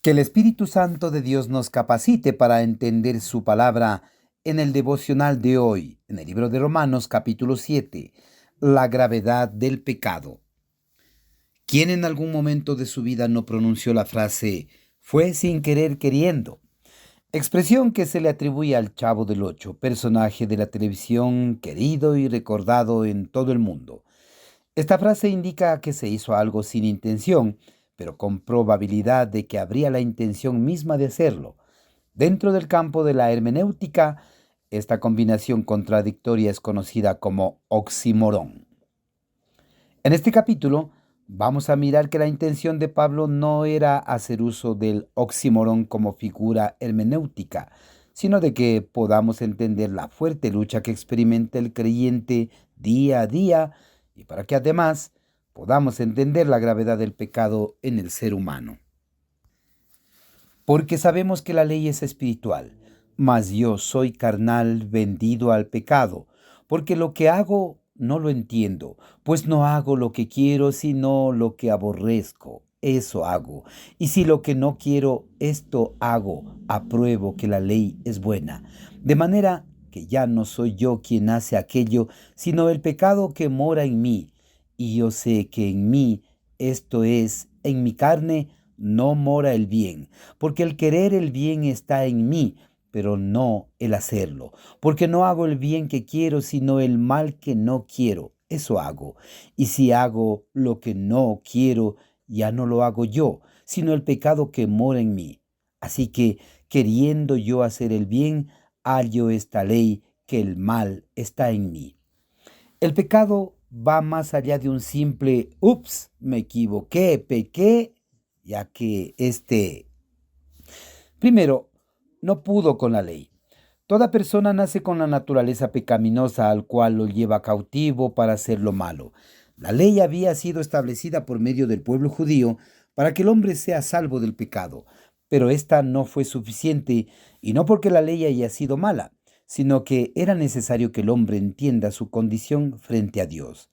Que el Espíritu Santo de Dios nos capacite para entender su palabra en el devocional de hoy, en el libro de Romanos capítulo 7, la gravedad del pecado. ¿Quién en algún momento de su vida no pronunció la frase fue sin querer queriendo? Expresión que se le atribuye al Chavo del Ocho, personaje de la televisión querido y recordado en todo el mundo. Esta frase indica que se hizo algo sin intención, pero con probabilidad de que habría la intención misma de hacerlo. Dentro del campo de la hermenéutica, esta combinación contradictoria es conocida como oxímoron. En este capítulo vamos a mirar que la intención de Pablo no era hacer uso del oxímoron como figura hermenéutica, sino de que podamos entender la fuerte lucha que experimenta el creyente día a día y para que además podamos entender la gravedad del pecado en el ser humano. Porque sabemos que la ley es espiritual, mas yo soy carnal, vendido al pecado, porque lo que hago no lo entiendo, pues no hago lo que quiero, sino lo que aborrezco. Eso hago. Y si lo que no quiero, esto hago, apruebo que la ley es buena. De manera que ya no soy yo quien hace aquello, sino el pecado que mora en mí. Y yo sé que en mí, esto es, en mi carne, no mora el bien, porque el querer el bien está en mí, pero no el hacerlo, porque no hago el bien que quiero, sino el mal que no quiero, eso hago. Y si hago lo que no quiero, ya no lo hago yo, sino el pecado que mora en mí. Así que, queriendo yo hacer el bien, hallo esta ley, que el mal está en mí. El pecado va más allá de un simple, ups, me equivoqué, pequé, ya que primero, no pudo con la ley. Toda persona nace con la naturaleza pecaminosa al cual lo lleva cautivo para hacer lo malo. La ley había sido establecida por medio del pueblo judío para que el hombre sea salvo del pecado, pero esta no fue suficiente, y no porque la ley haya sido mala, sino que era necesario que el hombre entienda su condición frente a Dios.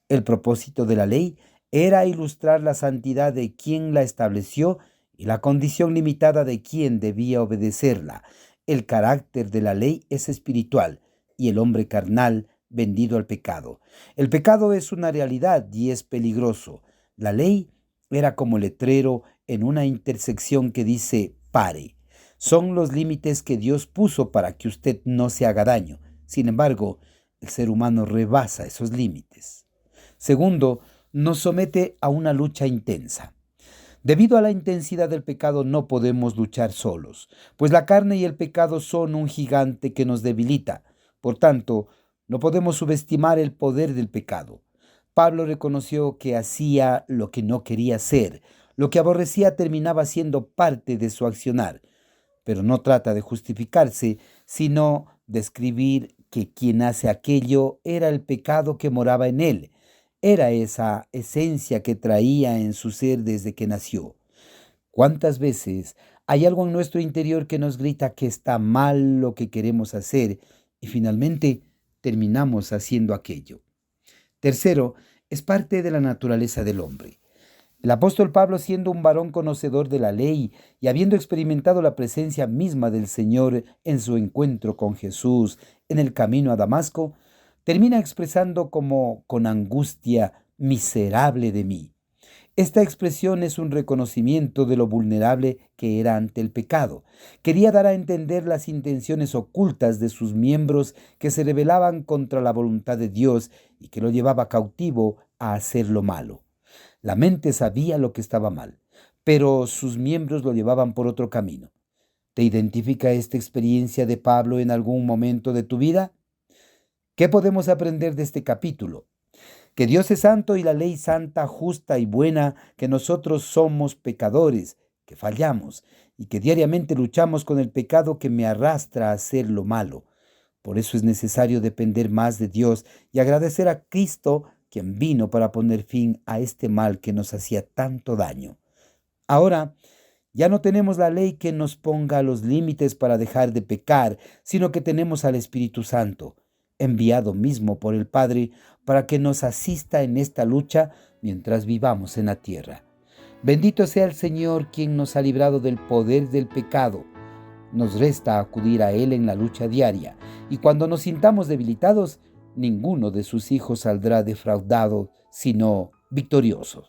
El propósito de la ley era ilustrar la santidad de quien la estableció y la condición limitada de quien debía obedecerla. El carácter de la ley es espiritual y el hombre carnal vendido al pecado. El pecado es una realidad y es peligroso. La ley era como letrero en una intersección que dice pare. Son los límites que Dios puso para que usted no se haga daño. Sin embargo, el ser humano rebasa esos límites. Segundo, nos somete a una lucha intensa. Debido a la intensidad del pecado no podemos luchar solos, pues la carne y el pecado son un gigante que nos debilita. Por tanto, no podemos subestimar el poder del pecado. Pablo reconoció que hacía lo que no quería hacer. Lo que aborrecía terminaba siendo parte de su accionar. Pero no trata de justificarse, sino de describir que quien hace aquello era el pecado que moraba en él. Era esa esencia que traía en su ser desde que nació. ¿Cuántas veces hay algo en nuestro interior que nos grita que está mal lo que queremos hacer y finalmente terminamos haciendo aquello? Tercero, es parte de la naturaleza del hombre. El apóstol Pablo, siendo un varón conocedor de la ley y habiendo experimentado la presencia misma del Señor en su encuentro con Jesús en el camino a Damasco, termina expresando como con angustia, miserable de mí. Esta expresión es un reconocimiento de lo vulnerable que era ante el pecado. Quería dar a entender las intenciones ocultas de sus miembros que se rebelaban contra la voluntad de Dios y que lo llevaba cautivo a hacer lo malo. La mente sabía lo que estaba mal, pero sus miembros lo llevaban por otro camino. ¿Te identifica esta experiencia de Pablo en algún momento de tu vida? ¿Qué podemos aprender de este capítulo? Que Dios es santo y la ley santa, justa y buena, que nosotros somos pecadores, que fallamos y que diariamente luchamos con el pecado que me arrastra a hacer lo malo. Por eso es necesario depender más de Dios y agradecer a Cristo, quien vino para poner fin a este mal que nos hacía tanto daño. Ahora, ya no tenemos la ley que nos ponga los límites para dejar de pecar, sino que tenemos al Espíritu Santo, enviado mismo por el Padre, para que nos asista en esta lucha mientras vivamos en la tierra. Bendito sea el Señor quien nos ha librado del poder del pecado. Nos resta acudir a Él en la lucha diaria, y cuando nos sintamos debilitados, ninguno de sus hijos saldrá defraudado, sino victorioso.